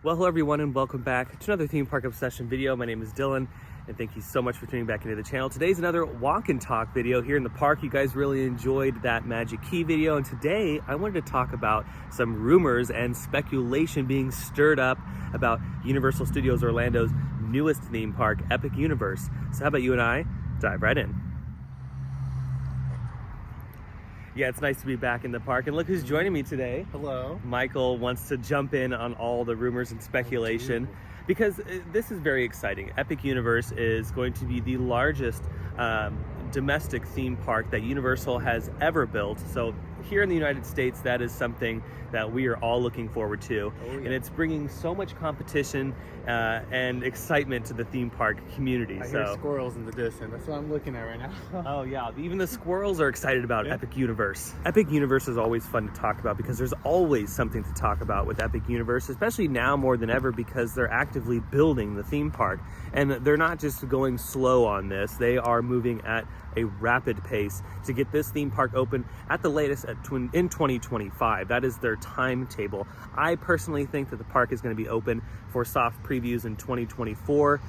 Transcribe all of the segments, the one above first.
Well, hello everyone and welcome back to another Theme Park Obsession video. My name is Dylan and thank you so much for tuning back into the channel. Today's another walk and talk video here in the park. You guys really enjoyed that Magic Key video, and today I wanted to talk about some rumors and speculation being stirred up about Universal Studios Orlando's newest theme park, Epic Universe. So how about you and I dive right in. Yeah, it's nice to be back in the park, and look who's joining me today. Hello. Michael wants to jump in on all the rumors and speculation because this is very exciting. Epic Universe is going to be the largest domestic theme park that Universal has ever built. So here in the United States, that is something that we are all looking forward to. Oh, yeah. And it's bringing so much competition and excitement to the theme park community. I hear squirrels in the distance. That's what I'm looking at right now. Oh yeah, even the squirrels are excited about Epic Universe. Epic Universe is always fun to talk about because there's always something to talk about with Epic Universe, especially now more than ever because they're actively building the theme park. And they're not just going slow on this, they are moving at a rapid pace to get this theme park open at the latest in 2025. That is their timetable. I personally think that the park is going to be open for soft previews in 2024,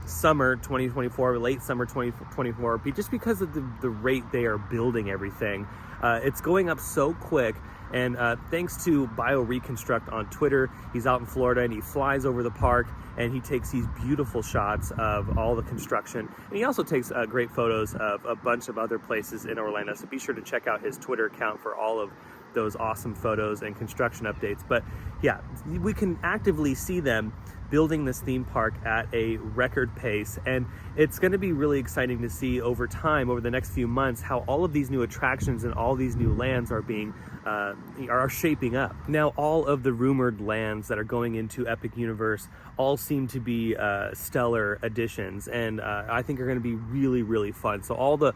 summer 2024, late summer 2024, just because of the rate they are building everything. It's going up so quick. And thanks to BioReconstruct on Twitter, he's out in Florida and he flies over the park and he takes these beautiful shots of all the construction. And he also takes great photos of a bunch of other places in Orlando. So be sure to check out his Twitter account for all of those awesome photos and construction updates. But yeah, we can actively see them building this theme park at a record pace, and it's going to be really exciting to see over time, over the next few months, how all of these new attractions and all these new lands are being are shaping up. Now, all of the rumored lands that are going into Epic Universe all seem to be stellar additions, and I think are going to be really, really fun. So all the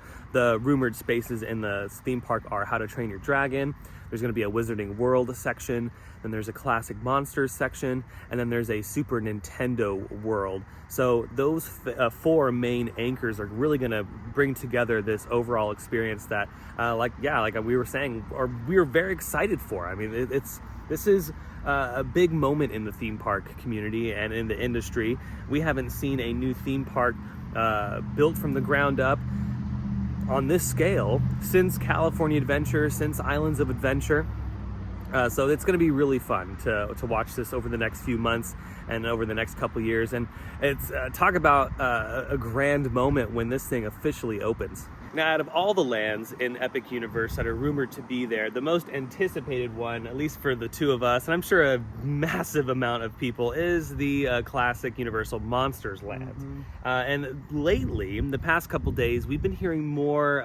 rumored spaces in the theme park are How to Train Your Dragon. There's going to be a Wizarding World section, then there's a Classic Monsters section, and then there's a Super Nintendo World. So those four main anchors are really going to bring together this overall experience that, like we were saying, or we were very excited for. I mean, this is a big moment in the theme park community and in the industry. We haven't seen a new theme park built from the ground up on this scale since California Adventure, since Islands of Adventure. So it's going to be really fun to watch this over the next few months and over the next couple years. And it's talk about a grand moment when this thing officially opens. Now, out of all the lands in Epic Universe that are rumored to be there, the most anticipated one, at least for the two of us, and I'm sure a massive amount of people, is the classic Universal Monsters land. And lately, in the past couple days, we've been hearing more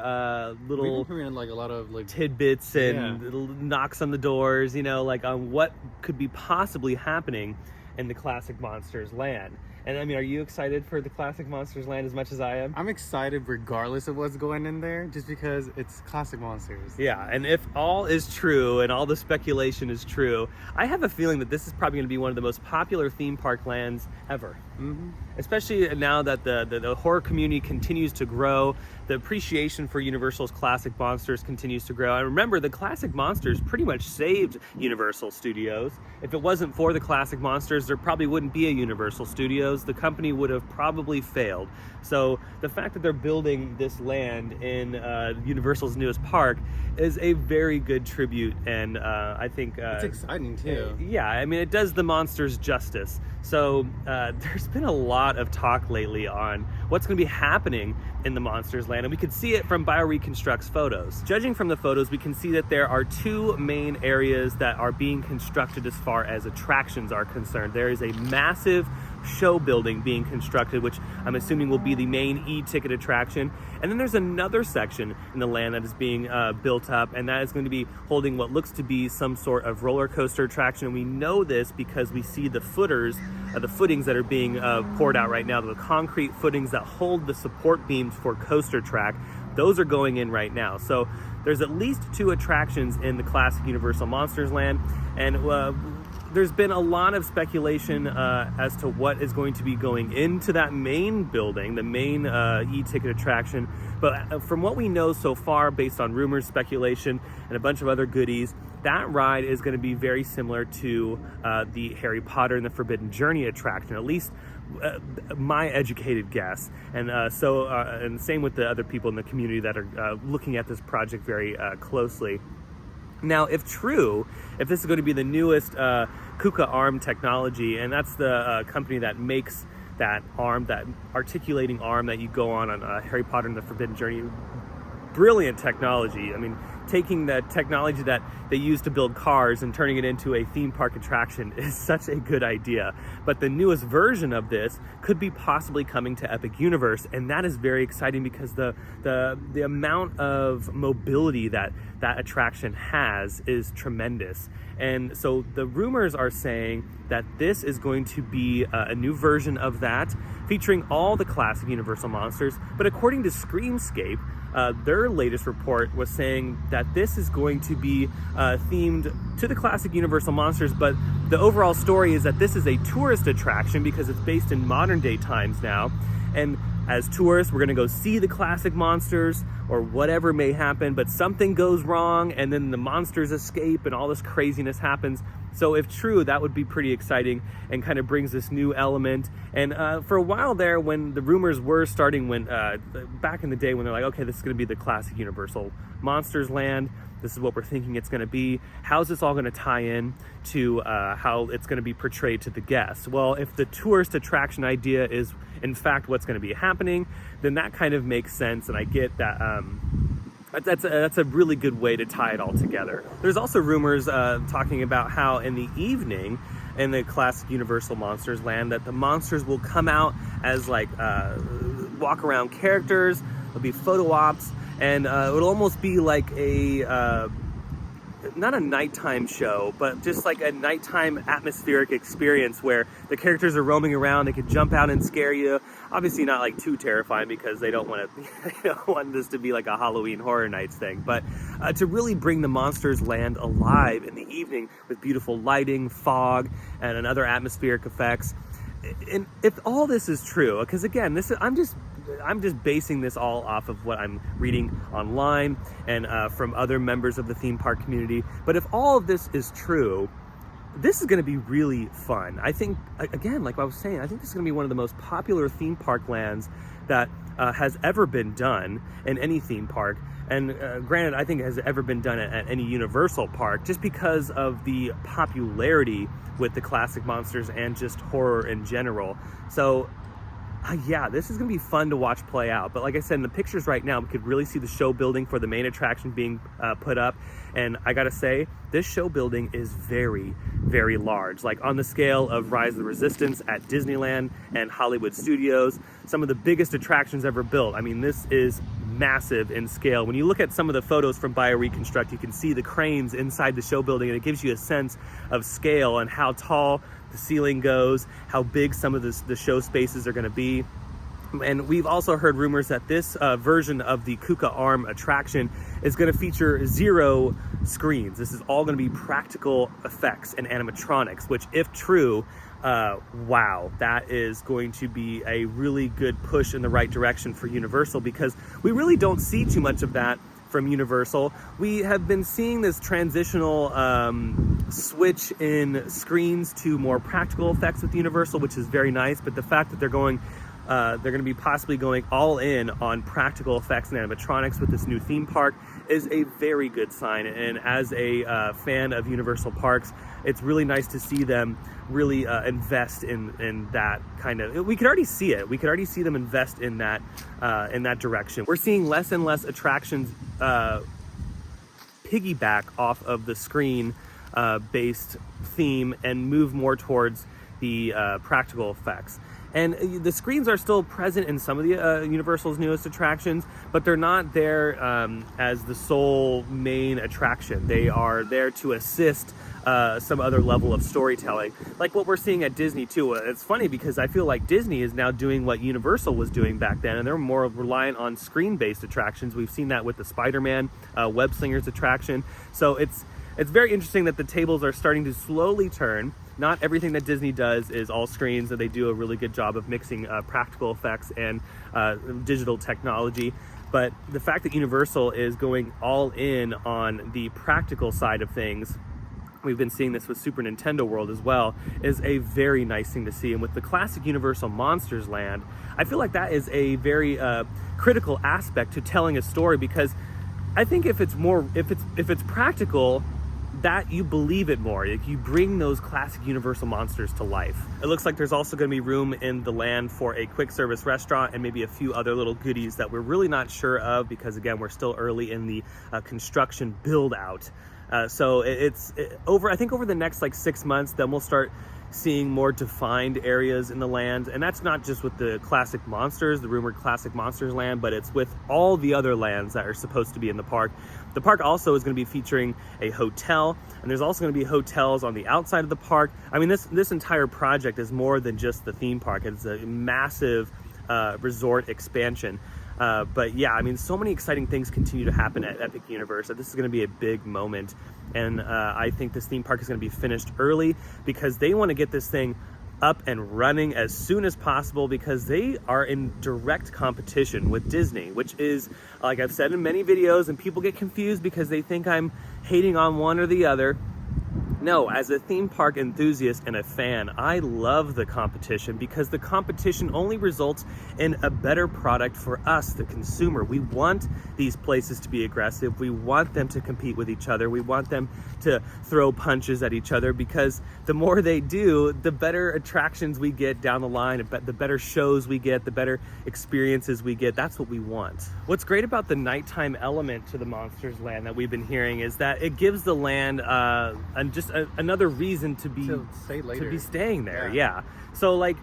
little like a lot of tidbits and little knocks on the doors, you know, like on what could be possibly happening in the Classic Monsters land. And I mean, are you excited for the Classic Monsters land as much as I am? I'm excited regardless of what's going in there, just because it's Classic Monsters. Yeah, and if all is true and all the speculation is true, I have a feeling that this is probably going to be one of the most popular theme park lands ever. Especially now that the horror community continues to grow, the appreciation for Universal's Classic Monsters continues to grow. I remember the Classic Monsters pretty much saved Universal Studios. If it wasn't for the Classic Monsters, there probably wouldn't be a Universal Studios. The company would have probably failed. So the fact that they're building this land in Universal's newest park is a very good tribute, and I think it's exciting too. Yeah, I mean, it does the monsters justice. So there's been a lot of talk lately on what's going to be happening in the Monsters land, and we can see it from BioReconstruct's photos. Judging from the photos, we can see that there are two main areas that are being constructed as far as attractions are concerned. There is a massive show building being constructed, which I'm assuming will be the main e-ticket attraction. And then there's another section in the land that is being built up, and that is going to be holding what looks to be some sort of roller coaster attraction. And we know this because we see the footings that are being poured out right now, the concrete footings that hold the support beams for Coaster Track. Those are going in right now. So there's at least two attractions in the Classic Universal Monsters land, and there's been a lot of speculation as to what is going to be going into that main building, the main e-ticket attraction. But from what we know so far, based on rumors, speculation, and a bunch of other goodies, that ride is going to be very similar to the Harry Potter and the Forbidden Journey attraction, at least my educated guess. And and same with the other people in the community that are looking at this project very closely. Now, if true, if this is going to be the newest KUKA arm technology, and that's the company that makes that arm, that articulating arm that you go on Harry Potter and the Forbidden Journey, brilliant technology. I mean, taking the technology that they use to build cars and turning it into a theme park attraction is such a good idea. But the newest version of this could be possibly coming to Epic Universe, and that is very exciting because the amount of mobility that attraction has is tremendous. And so the rumors are saying that this is going to be a new version of that, featuring all the classic Universal monsters. But according to Screamscape, their latest report was saying that this is going to be themed to the classic Universal monsters, but the overall story is that this is a tourist attraction because it's based in modern day times now. And as tourists, we're gonna go see the classic monsters or whatever may happen, but something goes wrong and then the monsters escape and all this craziness happens. So if true, that would be pretty exciting and kind of brings this new element. And for a while there, when the rumors were starting, when back in the day when they're like, okay, this is gonna be the classic Universal Monsters land, this is what we're thinking it's going to be. How's this all going to tie in to how it's going to be portrayed to the guests? Well, if the tourist attraction idea is in fact what's going to be happening, then that kind of makes sense, and I get that. That's a really good way to tie it all together. There's also rumors talking about how in the evening in the classic Universal Monsters land that the monsters will come out as like walk around characters. There'll be photo ops. And it'll almost be like a, not a nighttime show, but just like a nighttime atmospheric experience where the characters are roaming around, they can jump out and scare you. Obviously not like too terrifying because they don't want this to be like a Halloween Horror Nights thing, but to really bring the Monsters land alive in the evening with beautiful lighting, fog, and other atmospheric effects. And if all this is true, because again, I'm just basing this all off of what I'm reading online and from other members of the theme park community. But if all of this is true, this is going to be really fun. I think, again, like I was saying, I think this is going to be one of the most popular theme park lands that has ever been done in any theme park. And granted, I think it has ever been done at any Universal park, just because of the popularity with the classic monsters and just horror in general. So yeah, this is gonna be fun to watch play out. But like I said, in the pictures right now, we could really see the show building for the main attraction being put up. And I gotta say, this show building is very, very large. Like on the scale of Rise of the Resistance at Disneyland and Hollywood Studios, some of the biggest attractions ever built. I mean, this is massive in scale. When you look at some of the photos from BioReconstruct, you can see the cranes inside the show building, and it gives you a sense of scale and how tall the ceiling goes, how big some of the show spaces are going to be. And we've also heard rumors that this version of the KUKA arm attraction is going to feature 0 screens. This is all going to be practical effects and animatronics, which, if true, wow, that is going to be a really good push in the right direction for Universal, because we really don't see too much of that from Universal. We have been seeing this transitional switch in screens to more practical effects with Universal, which is very nice. But the fact that they're going to be possibly going all in on practical effects and animatronics with this new theme park is a very good sign. And as a fan of Universal parks, it's really nice to see them really invest in that kind of. We could already see it. We could already see them invest in that direction. We're seeing less and less attractions piggyback off of the screen based theme and move more towards the practical effects. And the screens are still present in some of the Universal's newest attractions, but they're not there as the sole main attraction. They are there to assist some other level of storytelling, like what we're seeing at Disney too. It's funny because I feel like Disney is now doing what Universal was doing back then, and they're more reliant on screen-based attractions. We've seen that with the Spider-Man Web Slingers attraction. So it's it's very interesting that the tables are starting to slowly turn. Not everything that Disney does is all screens, and they do a really good job of mixing practical effects and digital technology. But the fact that Universal is going all in on the practical side of things, we've been seeing this with Super Nintendo World as well, is a very nice thing to see. And with the classic Universal Monsters Land, I feel like that is a very critical aspect to telling a story, because I think if it's practical, that you believe it more. Like, you bring those classic Universal monsters to life. It looks like there's also going to be room in the land for a quick service restaurant and maybe a few other little goodies that we're really not sure of, because again, we're still early in the construction build out. So I think over the next like 6 months, then we'll start seeing more defined areas in the land. And that's not just with the classic monsters, the rumored classic monsters land, but it's with all the other lands that are supposed to be in the park. The park also is going to be featuring a hotel, and there's also going to be hotels on the outside of the park. I mean, this entire project is more than just the theme park. It's a massive resort expansion. But yeah, I mean, so many exciting things continue to happen at Epic Universe. This is going to be a big moment. And I think this theme park is going to be finished early, because they want to get this thing up and running as soon as possible, because they are in direct competition with Disney, which is, like I've said in many videos, and people get confused because they think I'm hating on one or the other. No, as a theme park enthusiast and a fan, I love the competition, because the competition only results in a better product for us, the consumer. We want these places to be aggressive. We want them to compete with each other. We want them to throw punches at each other, because the more they do, the better attractions we get down the line, the better shows we get, the better experiences we get. That's what we want. What's great about the nighttime element to the Monsters Land that we've been hearing is that it gives the land another reason to be staying there. Yeah. So like,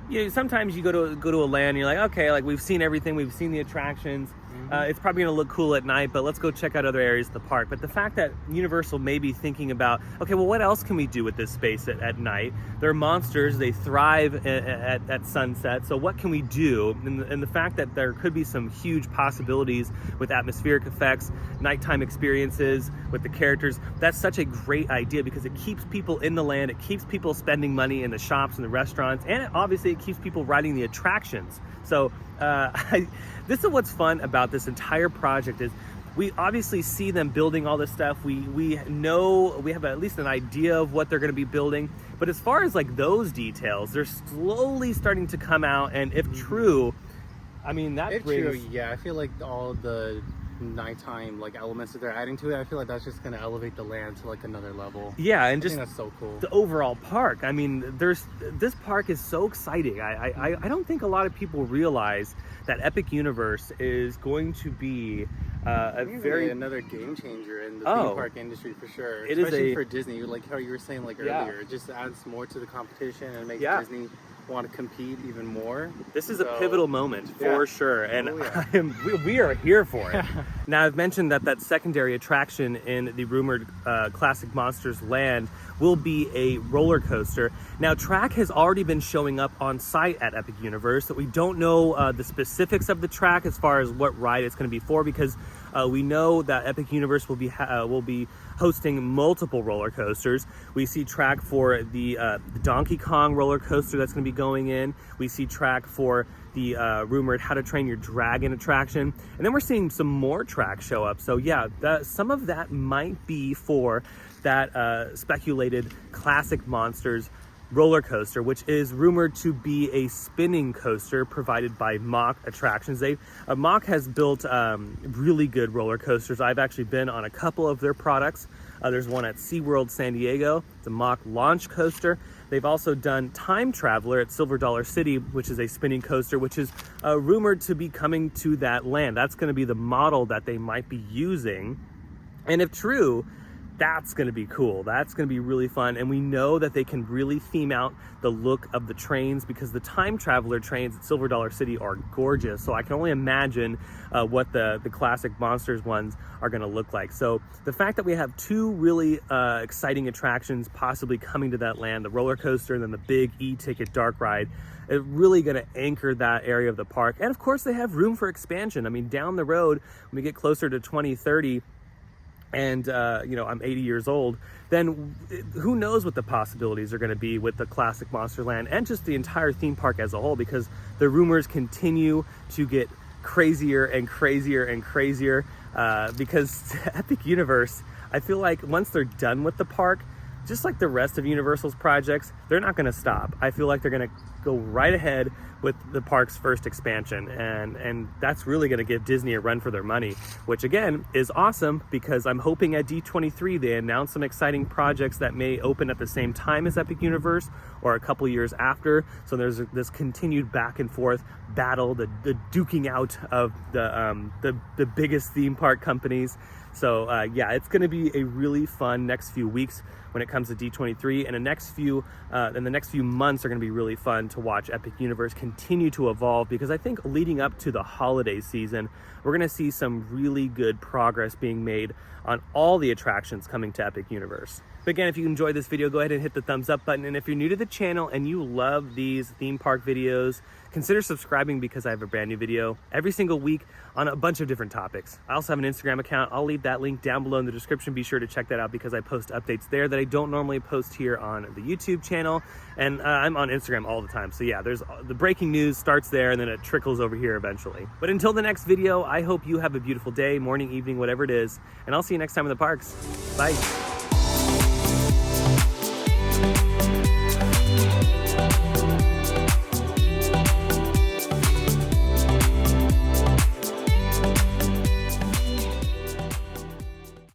you know, sometimes you go to a land and you're like, okay, like we've seen everything, we've seen the attractions. It's probably gonna look cool at night, but let's go check out other areas of the park. But the fact that Universal may be thinking about, okay, well, what else can we do with this space at night? They're monsters, they thrive at sunset, so what can we do? And the fact that there could be some huge possibilities with atmospheric effects, nighttime experiences with the characters, that's such a great idea, because it keeps people in the land, it keeps people spending money in the shops and the restaurants, and obviously it keeps people riding the attractions. So this is what's fun about this entire project, is we obviously see them building all this stuff. We know, we have at least an idea of what they're going to be building, but as far as like those details, they're slowly starting to come out. And if true, I mean, that brings... True, yeah, I feel like all the nighttime like elements that they're adding to it, I feel like that's just going to elevate the land to like another level. Yeah, and I think that's so cool. The overall park, I mean, this park is so exciting. I don't think a lot of people realize that Epic Universe is going to be another game changer in the theme park industry for sure. Especially for Disney, like how you were saying like earlier, it just adds more to the competition and makes Disney want to compete even more. This is a pivotal moment for sure, and we are here for it. Now, I've mentioned that secondary attraction in the rumored Classic Monsters Land will be a roller coaster. Now, track has already been showing up on site at Epic Universe, but we don't know the specifics of the track as far as what ride it's going to be for, because we know that Epic Universe will be hosting multiple roller coasters. We see track for the Donkey Kong roller coaster that's going to be going in. We see track for the rumored How to Train Your Dragon attraction. And then we're seeing some more tracks show up. So yeah, some of that might be for that speculated Classic Monsters roller coaster, which is rumored to be a spinning coaster provided by Mach Attractions. Mach has built really good roller coasters. I've actually been on a couple of their products. There's one at SeaWorld San Diego. It's a Mach launch coaster. They've also done Time Traveler at Silver Dollar City, which is a spinning coaster, which is rumored to be coming to that land. That's going to be the model that they might be using. And if true, that's going to be cool. That's going to be really fun. And we know that they can really theme out the look of the trains, because the Time Traveler trains at Silver Dollar City are gorgeous. So I can only imagine what the Classic Monsters ones are going to look like. So the fact that we have two really exciting attractions possibly coming to that land, the roller coaster and then the big e-ticket dark ride, is really going to anchor that area of the park. And of course, they have room for expansion. I mean, down the road, when we get closer to 2030, and you know, I'm 80 years old, then who knows what the possibilities are going to be with the classic Monsterland and just the entire theme park as a whole, because the rumors continue to get crazier and crazier and crazier, because Epic Universe, I feel like once they're done with the park, just like the rest of Universal's projects, they're not going to stop. I feel like they're going to go right ahead with the park's first expansion, and that's really going to give Disney a run for their money, which again is awesome, because I'm hoping at D23 they announce some exciting projects that may open at the same time as Epic Universe or a couple years after, so there's this continued back and forth battle, the duking out of the biggest theme park companies. So yeah, it's going to be a really fun next few weeks when it comes to D23, and the next few months are going to be really fun to watch Epic Universe continue to evolve, because I think leading up to the holiday season, we're going to see some really good progress being made on all the attractions coming to Epic Universe. But again, if you enjoyed this video, go ahead and hit the thumbs up button. And if you're new to the channel and you love these theme park videos, consider subscribing, because I have a brand new video every single week on a bunch of different topics. I also have an Instagram account. I'll leave that link down below in the description. Be sure to check that out, because I post updates there that I don't normally post here on the YouTube channel. And I'm on Instagram all the time. So yeah, there's the breaking news starts there, and then it trickles over here eventually. But until the next video, I hope you have a beautiful day, morning, evening, whatever it is. And I'll see you next time in the parks. Bye.